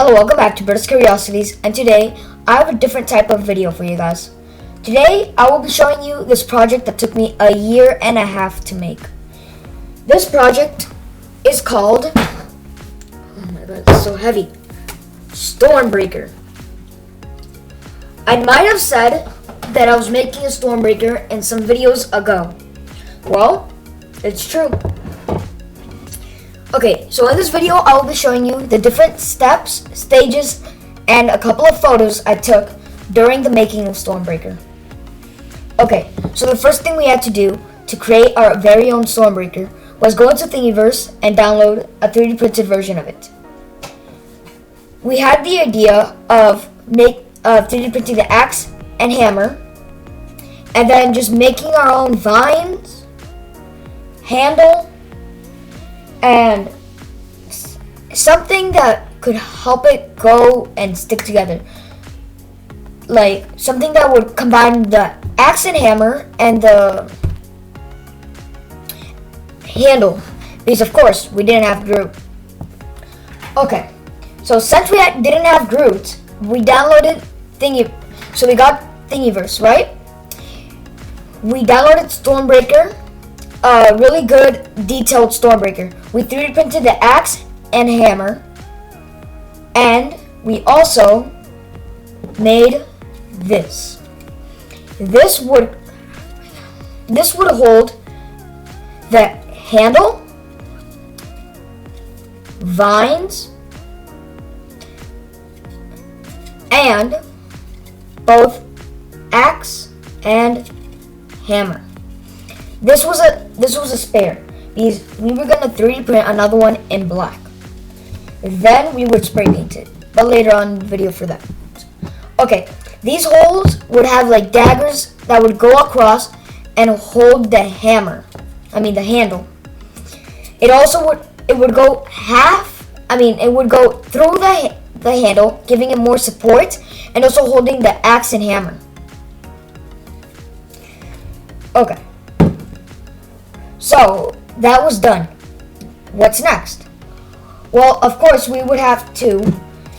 Hello, welcome back to British Curiosities, and today I have a different type of video for you guys. Today I will be showing you this project that took me a year and a half to make. This project is called, oh my god, it's so heavy, Stormbreaker. I might have said that I was making a Stormbreaker in some videos ago. Well, it's true. Okay, so in this video, I will be showing you the different steps, stages, and a couple of photos I took during the making of Stormbreaker. Okay, so the first thing we had to do to create our very own Stormbreaker was go into Thingiverse and download a 3D printed version of it. We had the idea of 3D printing the axe and hammer, and then just making our own vines, handle, and something that could help it go and stick together. Like something that would combine the axe and hammer and the handle. Because of course we didn't have Groot. Okay, so since we didn't have Groot, we downloaded so we got Thingiverse, right? We downloaded Stormbreaker. A really good detailed Stormbreaker. We 3D printed the axe and hammer, and we also made this. This would hold the handle, vines, and both axe and hammer. This was a spare because we were gonna 3D print another one in black. Then we would spray paint it, but later on in the video for that. Okay, these holes would have like daggers that would go across and hold the hammer. The handle. It would go it would go through the handle, giving it more support, and also holding the axe and hammer. Okay. So that was done. What's next? Well, of course, we would have to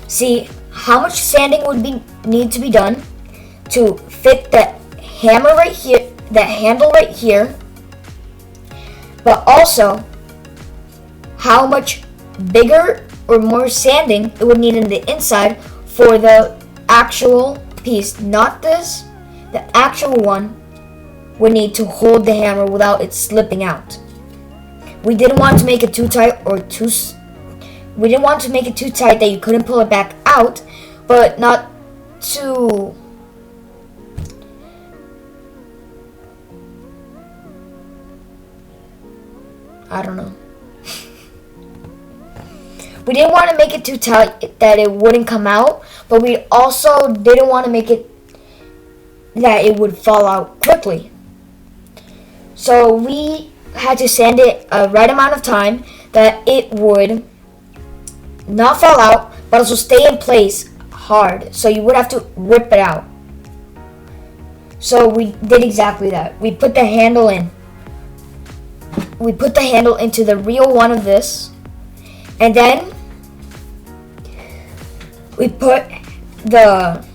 see how much sanding would need to be done to fit the hammer right here, the handle right here, but also how much bigger or more sanding it would need in the inside for the actual piece, not this, the actual one would need to hold the hammer without it slipping out. We didn't want to make it too tight we didn't want to make it too tight that you couldn't pull it back out, but not too I don't know. We didn't want to make it too tight that it wouldn't come out, but we also didn't want to make it that it would fall out quickly. So we had to sand it a right amount of time that it would not fall out, but also stay in place hard. So you would have to rip it out. So we did exactly that. We put the handle in. We put the handle into the real one of this, and then we put the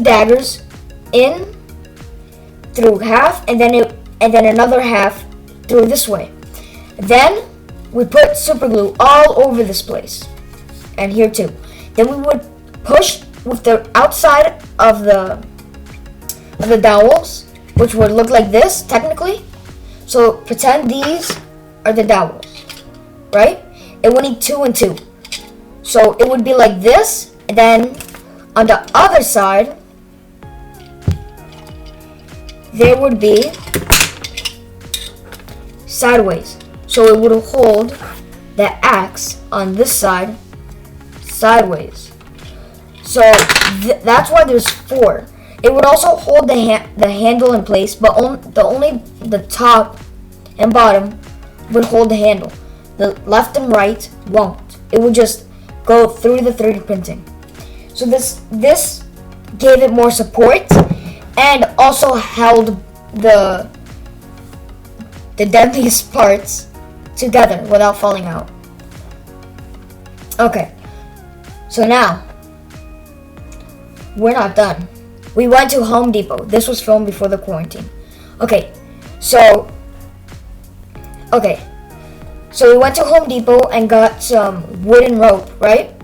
daggers in through half, and then another half through this way. Then we put super glue all over this place, and here too. Then we would push with the outside of the dowels, which would look like this technically. So pretend these are the dowels, right? It would need 2 and 2. So it would be like this, and then on the other side there would be sideways. So it would hold the axe on this side sideways. So that's why there's 4. It would also hold the handle in place, but only the top and bottom would hold the handle. The left and right won't. It would just go through the 3D printing. So this gave it more support and also held the deadliest parts together without falling out. Okay, So now, we're not done. We went to Home Depot. This was filmed before the quarantine. Okay, so we went to Home Depot and got some wooden rope, right?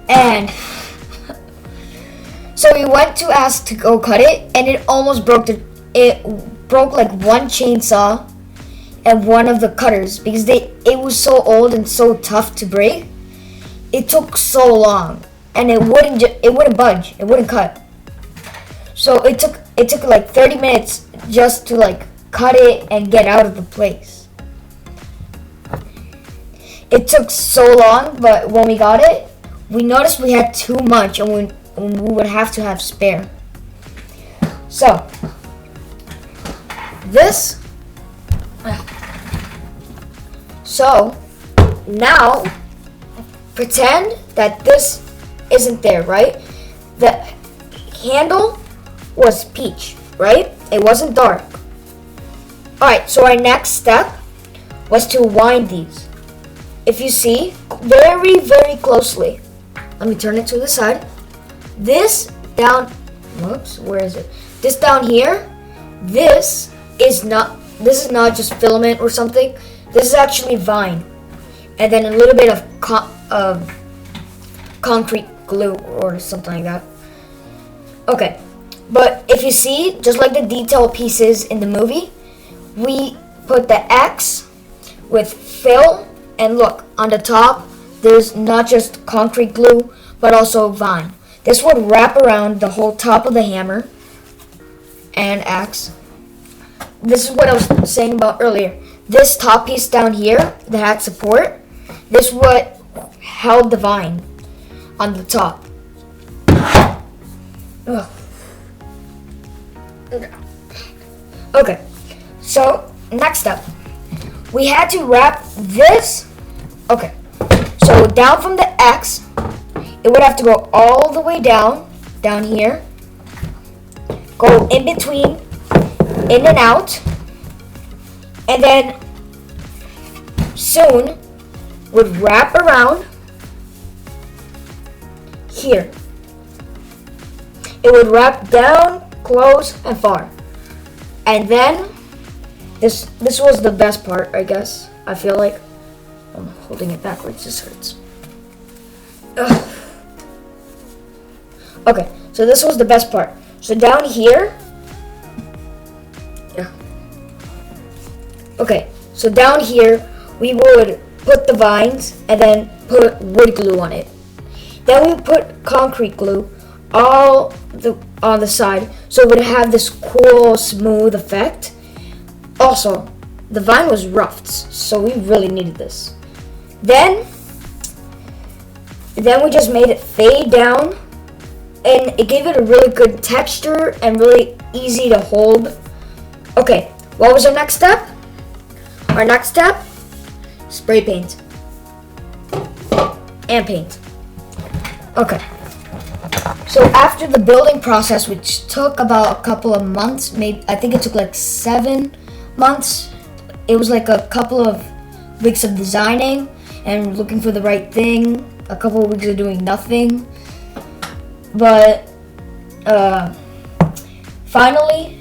And so we went to ask to go cut it, and it almost broke. It broke like one chainsaw and one of the cutters because it was so old and so tough to break. It took so long, and it wouldn't budge. It wouldn't cut. So it took like 30 minutes just to like cut it and get out of the place. It took so long, but when we got it, we noticed we had too much, and we would have to have spare. So now pretend that this isn't there, right? The handle was peach, right? It wasn't dark. Alright, so our next step was to wind these. If you see very, very closely, let me turn it to the side. This down, where is it? This down here, this is not just filament or something. This is actually vine. And then a little bit of concrete glue or something like that. Okay, but if you see, just like the detail pieces in the movie, we put the X with fill, and look, on the top, there's not just concrete glue, but also vine. This would wrap around the whole top of the hammer and axe. This is what I was saying about earlier. This top piece down here that had support, this what held the vine on the top. Ugh. Okay, so next step, we had to wrap this. Okay, so down from the X, it would have to go all the way down here, go in between, in and out, and then soon would wrap around here. It would wrap down, close, and far. And then this was the best part, I guess. I feel like I'm holding it backwards. This hurts. Ugh. Okay, so this was the best part. So down here, yeah. Okay, so down here we would put the vines and then put wood glue on it. Then we put concrete glue on the side, so it would have this cool, smooth effect. Also, the vine was roughed, so we really needed this. Then we just made it fade down, and it gave it a really good texture and really easy to hold. Okay, what was our next step? Our next step, spray paint and paint. Okay. So after the building process, which took about a couple of months, maybe I think it took like 7 months. It was like a couple of weeks of designing and looking for the right thing, a couple of weeks of doing nothing. But finally,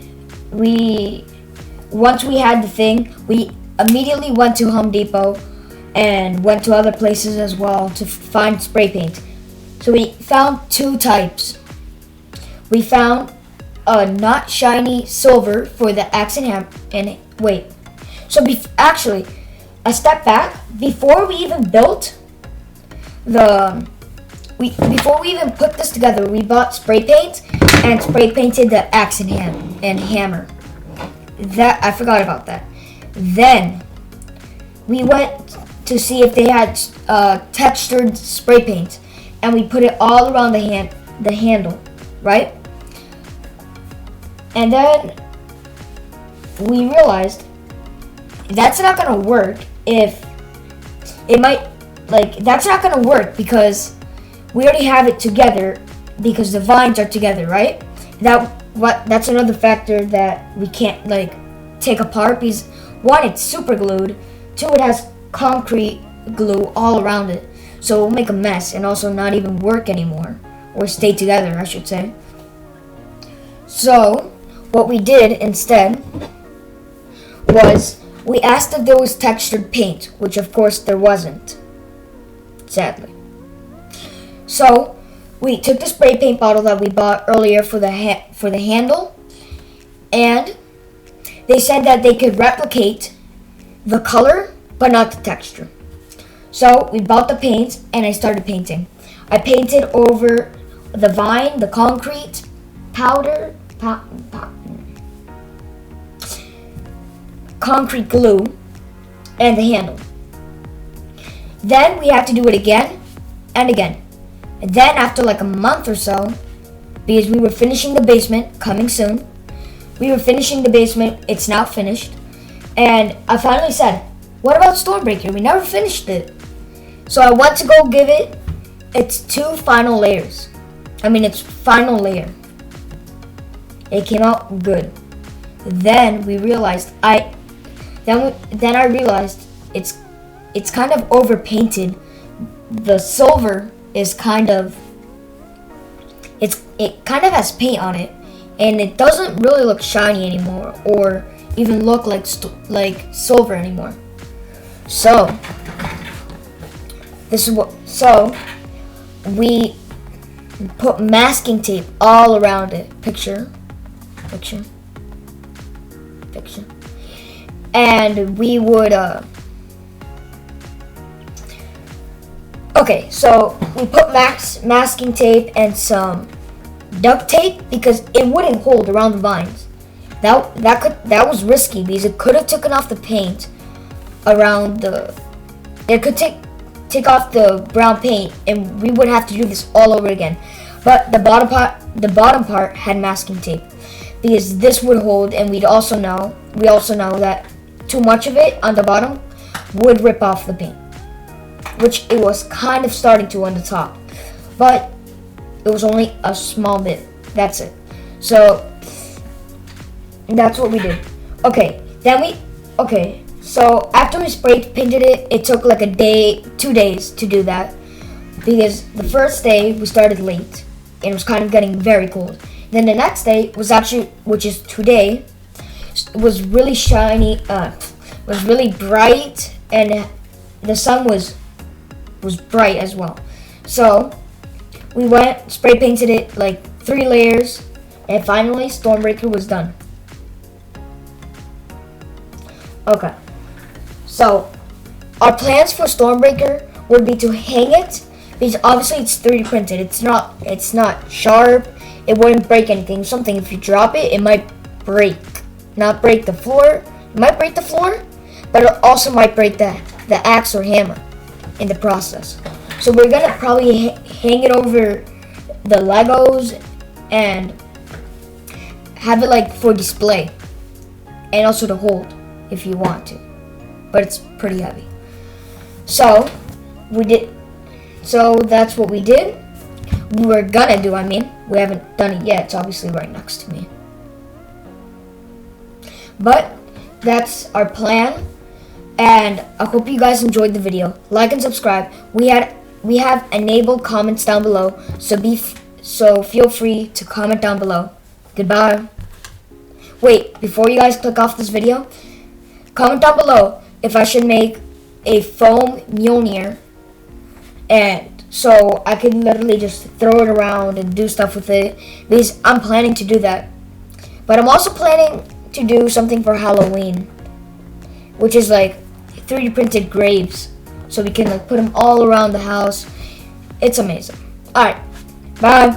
once we had the thing, we immediately went to Home Depot and went to other places as well to find spray paint. So we found 2 types. We found a not shiny silver for the axe and hammer. And wait, so actually, a step back. Before we even built before we even put this together, we bought spray paint and spray painted the axe and hammer. That I forgot about that. Then we went to see if they had textured spray paint, and we put it all around the handle, right? And then we realized that's not gonna work that's not gonna work because we already have it together because the vines are together, right? That's another factor that we can't take apart because 1, it's super glued, 2, it has concrete glue all around it. so it'll make a mess and also not even work anymore, or stay together, I should say. So what we did instead was we asked if there was textured paint, which of course there wasn't, sadly. So we took the spray paint bottle that we bought earlier for the handle, and they said that they could replicate the color but not the texture. So we bought the paint and I started painting. I painted over the vine, the concrete, concrete glue, and the handle. Then we had to do it again and again. And then after like a month or so, because we were finishing the basement, coming soon, we were finishing the basement, it's now finished, and I finally said, what about Stormbreaker? We never finished it. So I went to go give it its final layer. It came out good. Then we realized then I realized it's kind of overpainted. The silver is it kind of has paint on it, and it doesn't really look shiny anymore, or even look like silver anymore. So we put masking tape all around it. Picture. And we would okay, so we put masking tape and some duct tape because it wouldn't hold around the vines. That was risky because it could have taken off the paint around it could take off the brown paint, and we would have to do this all over again. But the bottom part had masking tape because this would hold, and we also know that too much of it on the bottom would rip off the paint, which it was kind of starting to on the top, but it was only a small bit. That's it. So that's what we did. So after we spray painted it, it took like 2 days to do that, because the first day we started late and it was kind of getting very cold. Then the next day which is today, was really shiny, was really bright, and the sun was bright as well. So we went, spray painted it like 3 layers, and finally Stormbreaker was done. Okay, so our plans for Stormbreaker would be to hang it, because obviously it's 3D printed. It's not sharp. It wouldn't break anything. Something, if you drop it, it might break. Not break the floor. It might break the floor, but it also might break the axe or hammer in the process. So we're gonna probably hang it over the Legos and have it like for display, and also to hold if you want to, but it's pretty heavy. So that's what we did. We were gonna do, we haven't done it yet. It's obviously right next to me, but that's our plan, and I hope you guys enjoyed the video. Like and subscribe. We have enabled comments down below, so feel free to comment down below. Goodbye. Wait, before you guys click off this video, comment down below if I should make a foam Mjolnir, and so I can literally just throw it around and do stuff with it, because I'm planning to do that. But I'm also planning to do something for Halloween, which is like 3D printed graves, so we can like put them all around the house. It's amazing. Alright, bye.